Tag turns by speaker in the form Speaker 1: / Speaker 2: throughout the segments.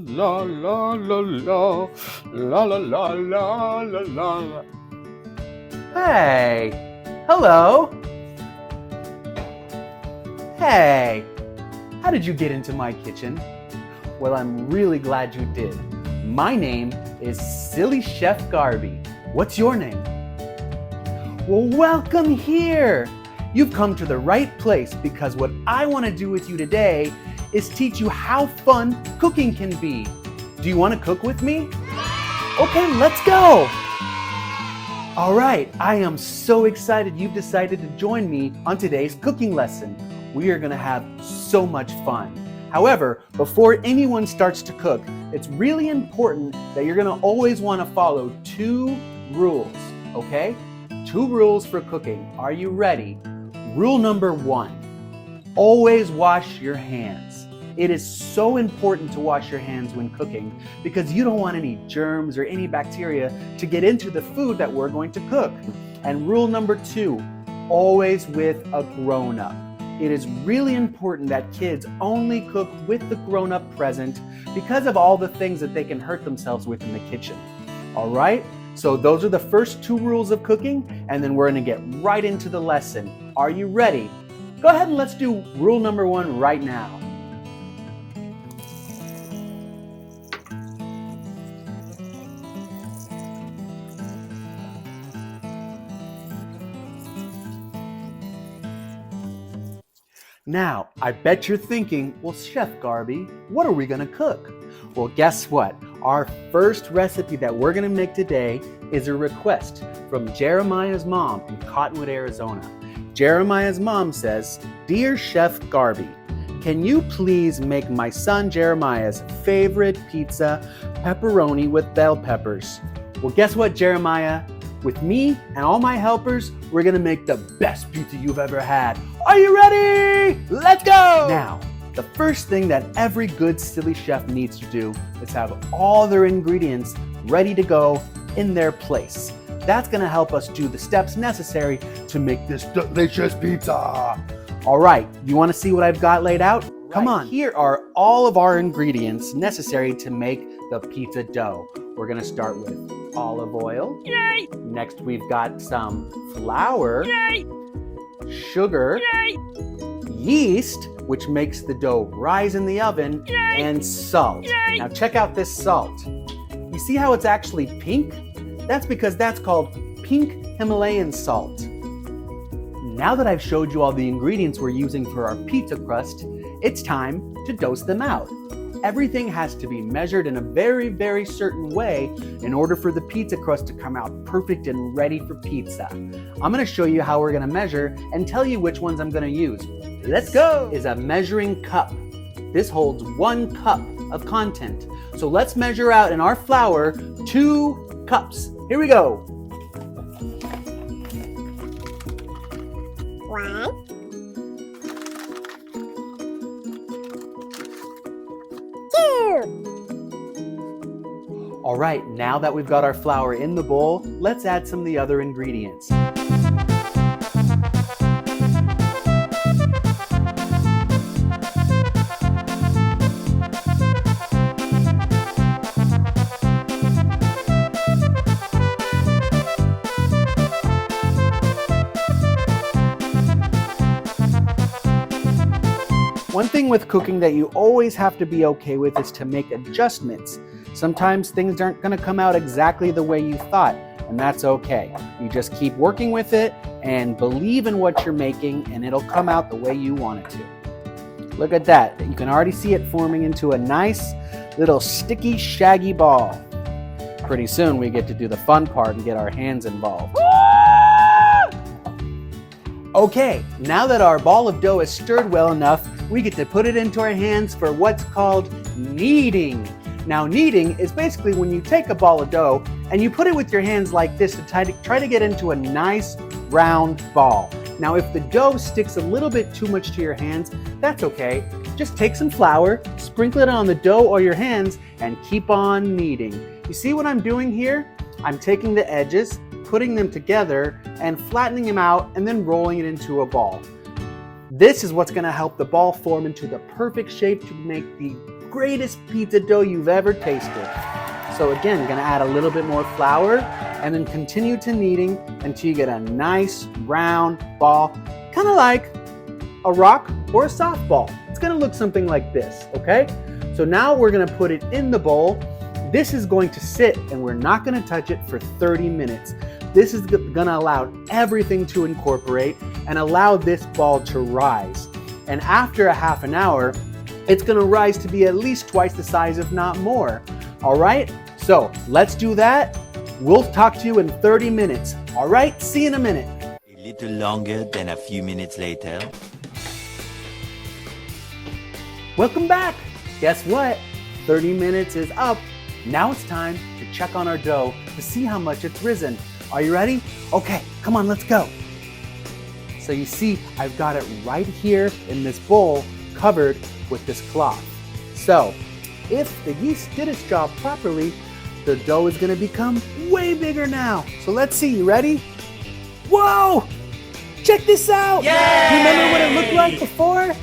Speaker 1: la la la la la la la la la la.
Speaker 2: Hey, hello. Hey, how did you get into my kitchen? Well, I'm really glad you did. My name is Silly Chef Garby. What's your name? Well, welcome here. You've come to the right place because what I want to do with you today is teach you how fun cooking can be. Do you want to cook with me? Okay, let's go. All right, I am so excited you've decided to join me on today's cooking lesson. We are going to have so much fun. However, before anyone starts to cook, it's really important that you're going to always want to follow 2 rules, okay? 2 rules for cooking. Are you ready? Rule number 1, always wash your hands. It is so important to wash your hands when cooking because you don't want any germs or any bacteria to get into the food that we're going to cook. And rule number 2, always with a grown-up. It is really important that kids only cook with the grown-up present because of all the things that they can hurt themselves with in the kitchen. All right? So those are the first 2 rules of cooking, and then we're going to get right into the lesson. Are you ready? Go ahead and let's do rule number 1 right now. Now, I bet you're thinking, well, Chef Garby, what are we going to cook? Well, guess what? Our first recipe that we're going to make today is a request from Jeremiah's mom in Cottonwood, Arizona. Jeremiah's mom says, "Dear Chef Garby, can you please make my son Jeremiah's favorite pizza, pepperoni with bell peppers?" Well, guess what, Jeremiah? With me and all my helpers, we're gonna make the best pizza you've ever had. Are you ready? Let's go! Now, the first thing that every good Silly Chef needs to do is have all their ingredients ready to go in their place. That's gonna help us do the steps necessary to make this delicious pizza. All right, you wanna see what I've got laid out? Come on. Here are all of our ingredients necessary to make the pizza dough. We're gonna start with olive oil.
Speaker 1: Yay!
Speaker 2: Next, we've got some flour.
Speaker 1: Yay!
Speaker 2: Sugar.
Speaker 1: Yay!
Speaker 2: Yeast, which makes the dough rise in the oven.
Speaker 1: Yay!
Speaker 2: And salt.
Speaker 1: Yay!
Speaker 2: Now check out this salt. You see how it's actually pink? That's because that's called pink Himalayan salt. Now that I've showed you all the ingredients we're using for our pizza crust, it's time to dose them out. Everything has to be measured in a very, very certain way in order for the pizza crust to come out perfect and ready for pizza. I'm gonna show you how we're gonna measure and tell you which ones I'm gonna use. Let's go! Is a measuring cup. This holds 1 cup of content. So let's measure out in our flour 2 cups. Here we go.
Speaker 3: 1, 2.
Speaker 2: All right, now that we've got our flour in the bowl, let's add some of the other ingredients. One thing with cooking that you always have to be okay with is to make adjustments. Sometimes things aren't going to come out exactly the way you thought, and that's okay. You just keep working with it and believe in what you're making, and it'll come out the way you want it to. Look at that. You can already see it forming into a nice little sticky, shaggy ball. Pretty soon we get to do the fun part and get our hands involved. Okay, now that our ball of dough is stirred well enough, we get to put it into our hands for what's called kneading. Now, kneading is basically when you take a ball of dough and you put it with your hands like this to try to get into a nice round ball. Now, if the dough sticks a little bit too much to your hands, that's okay. Just take some flour, sprinkle it on the dough or your hands, and keep on kneading. You see what I'm doing here? I'm taking the edges, putting them together, and flattening them out, and then rolling it into a ball. This is what's going to help the ball form into the perfect shape to make the greatest pizza dough you've ever tasted. So again, gonna add a little bit more flour and then continue to kneading until you get a nice round ball, kind of like a rock or a softball. It's gonna look something like this, okay? So now we're gonna put it in the bowl. This is going to sit and we're not gonna touch it for 30 minutes. This is gonna allow everything to incorporate and allow this ball to rise. And after a half an hour, it's gonna rise to be at least twice the size, if not more. All right, so let's do that. We'll talk to you in 30 minutes. All right, see you in a minute.
Speaker 4: A little longer than a few minutes later.
Speaker 2: Welcome back. Guess what? 30 minutes is up. Now it's time to check on our dough to see how much it's risen. Are you ready? Okay, come on, let's go. So you see, I've got it right here in this bowl covered with this cloth. So if the yeast did its job properly, the dough is gonna become way bigger now. So let's see, you ready? Whoa! Check this out! Yay! Remember what it looked like before?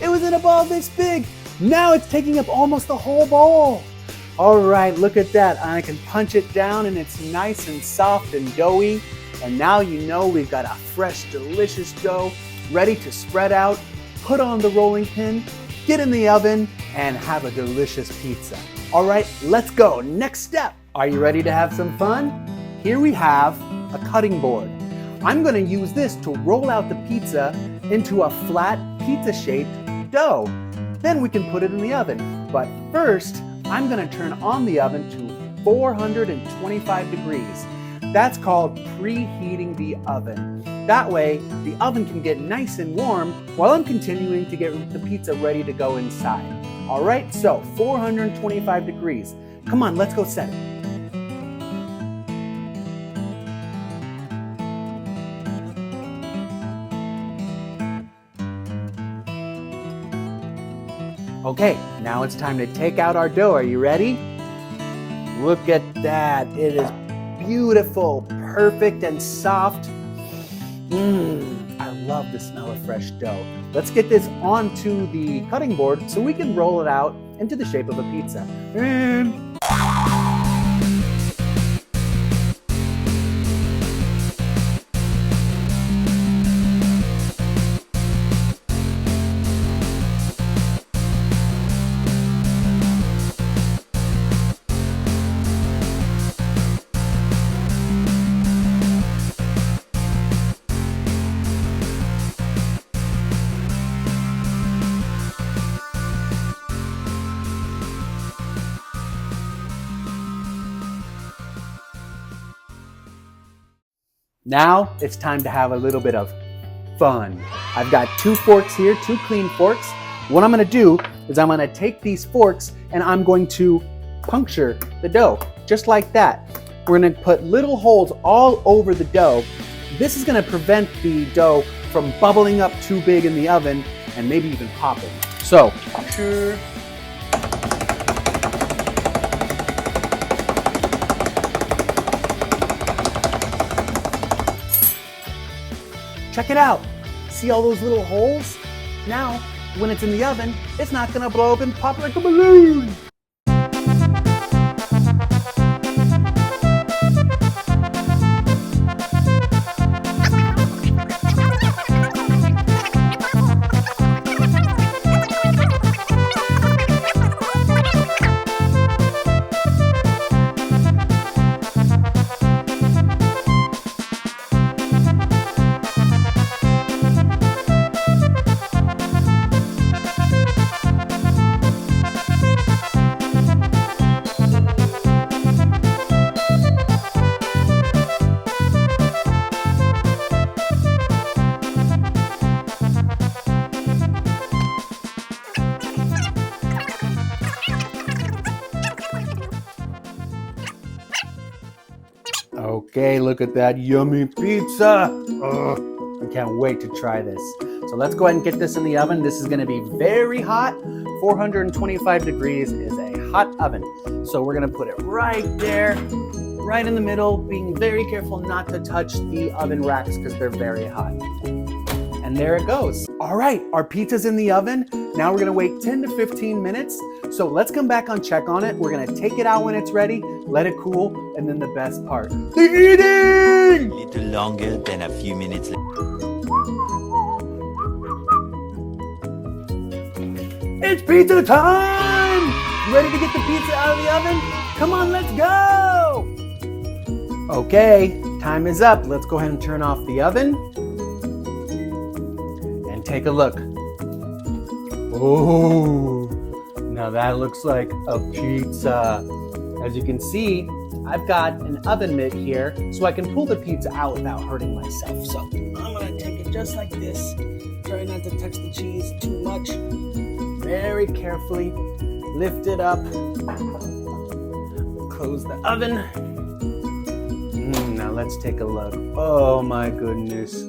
Speaker 2: It was in a ball this big. Now it's taking up almost the whole bowl. All right, look at that. I can punch it down and it's nice and soft and doughy. And now you know we've got a fresh, delicious dough ready to spread out, put on the rolling pin, get in the oven, and have a delicious pizza. All right, let's go. Next step. Are you ready to have some fun? Here we have a cutting board. I'm gonna use this to roll out the pizza into a flat pizza-shaped dough. Then we can put it in the oven. But first, I'm gonna turn on the oven to 425 degrees. That's called preheating the oven. That way, the oven can get nice and warm while I'm continuing to get the pizza ready to go inside. All right, so 425 degrees. Come on, let's go set it. Okay, now it's time to take out our dough. Are you ready? Look at that. It is beautiful, perfect, and soft. I love the smell of fresh dough. Let's get this onto the cutting board so we can roll it out into the shape of a pizza. Now it's time to have a little bit of fun. I've got 2 forks here, 2 clean forks. What I'm gonna do is I'm gonna take these forks and I'm going to puncture the dough, just like that. We're gonna put little holes all over the dough. This is gonna prevent the dough from bubbling up too big in the oven and maybe even popping. So, puncture. Check it out. See all those little holes? Now, when it's in the oven, it's not gonna blow up and pop like a balloon. Okay, look at that yummy pizza. I can't wait to try this. So let's go ahead and get this in the oven. This is gonna be very hot. 425 degrees is a hot oven. So we're gonna put it right there, right in the middle, being very careful not to touch the oven racks because they're very hot. And there it goes. All right, our pizza's in the oven. Now we're gonna wait 10 to 15 minutes. So let's come back and check on it. We're gonna take it out when it's ready, let it cool, and then the best part, the eating!
Speaker 4: A little longer than a few minutes later.
Speaker 2: It's pizza time! Ready to get the pizza out of the oven? Come on, let's go! Okay, time is up. Let's go ahead and turn off the oven. And take a look. Oh, now that looks like a pizza. As you can see, I've got an oven mitt here so I can pull the pizza out without hurting myself. So I'm gonna take it just like this. Try not to touch the cheese too much. Very carefully lift it up. Close the oven. Now let's take a look. Oh my goodness.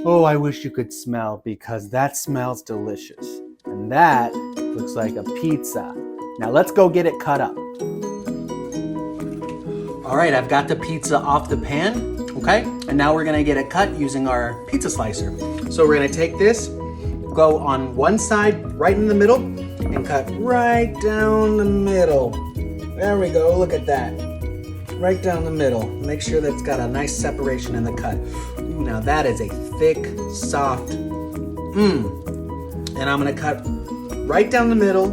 Speaker 2: Oh, I wish you could smell because that smells delicious. And that looks like a pizza. Now let's go get it cut up. All right, I've got the pizza off the pan, okay? And now we're gonna get it cut using our pizza slicer. So we're gonna take this, go on one side, right in the middle, and cut right down the middle. There we go, look at that. Right down the middle. Make sure that it's got a nice separation in the cut. Ooh, now that is a thick, soft, And I'm gonna cut right down the middle,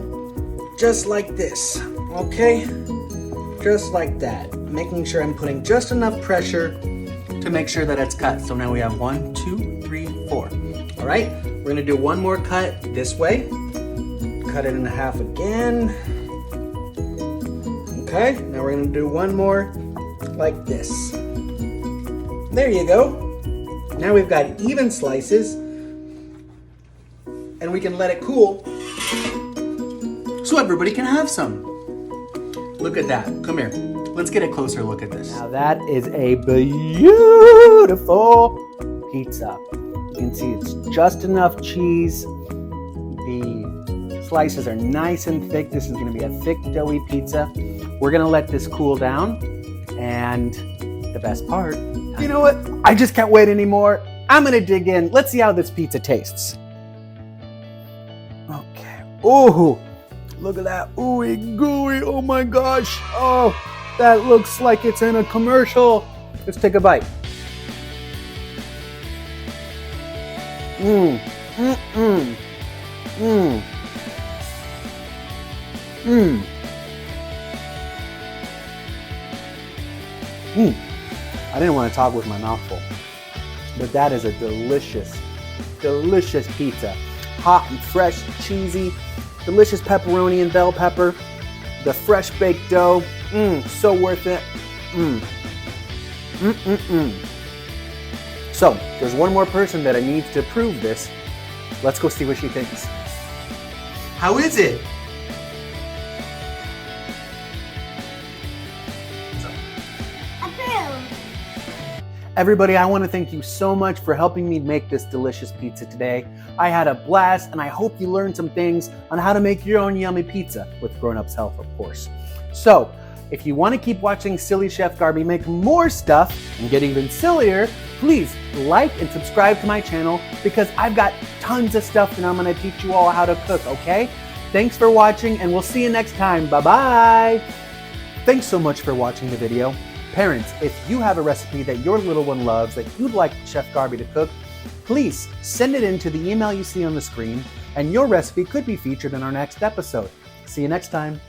Speaker 2: just like this, okay? Just like that. Making sure I'm putting just enough pressure to make sure that it's cut. So now we have 1, 2, 3, 4. All right, we're gonna do one more cut this way. Cut it in half again. Okay, now we're gonna do one more like this. There you go. Now we've got even slices and we can let it cool so everybody can have some. Look at that, come here. Let's get a closer look at this. Now that is a beautiful pizza. You can see it's just enough cheese. The slices are nice and thick. This is gonna be a thick, doughy pizza. We're gonna let this cool down, and the best part, you know what? I just can't wait anymore. I'm gonna dig in. Let's see how this pizza tastes. Okay. Oh, look at that. Ooey gooey. Oh my gosh. Oh, that looks like it's in a commercial. Let's take a bite. I didn't want to talk with my mouth full, but that is a delicious, delicious pizza. Hot and fresh, cheesy, delicious pepperoni and bell pepper, the fresh baked dough, so worth it. So, there's one more person that I need to prove this. Let's go see what she thinks. How is it? Everybody, I want to thank you so much for helping me make this delicious pizza today. I had a blast, and I hope you learned some things on how to make your own yummy pizza with grown-ups' help, of course. So, if you want to keep watching Silly Chef Garby make more stuff and get even sillier, please like and subscribe to my channel because I've got tons of stuff and I'm going to teach you all how to cook, okay? Thanks for watching, and we'll see you next time. Bye-bye! Thanks so much for watching the video. Parents, if you have a recipe that your little one loves that you'd like Chef Garby to cook, please send it in to the email you see on the screen, and your recipe could be featured in our next episode. See you next time.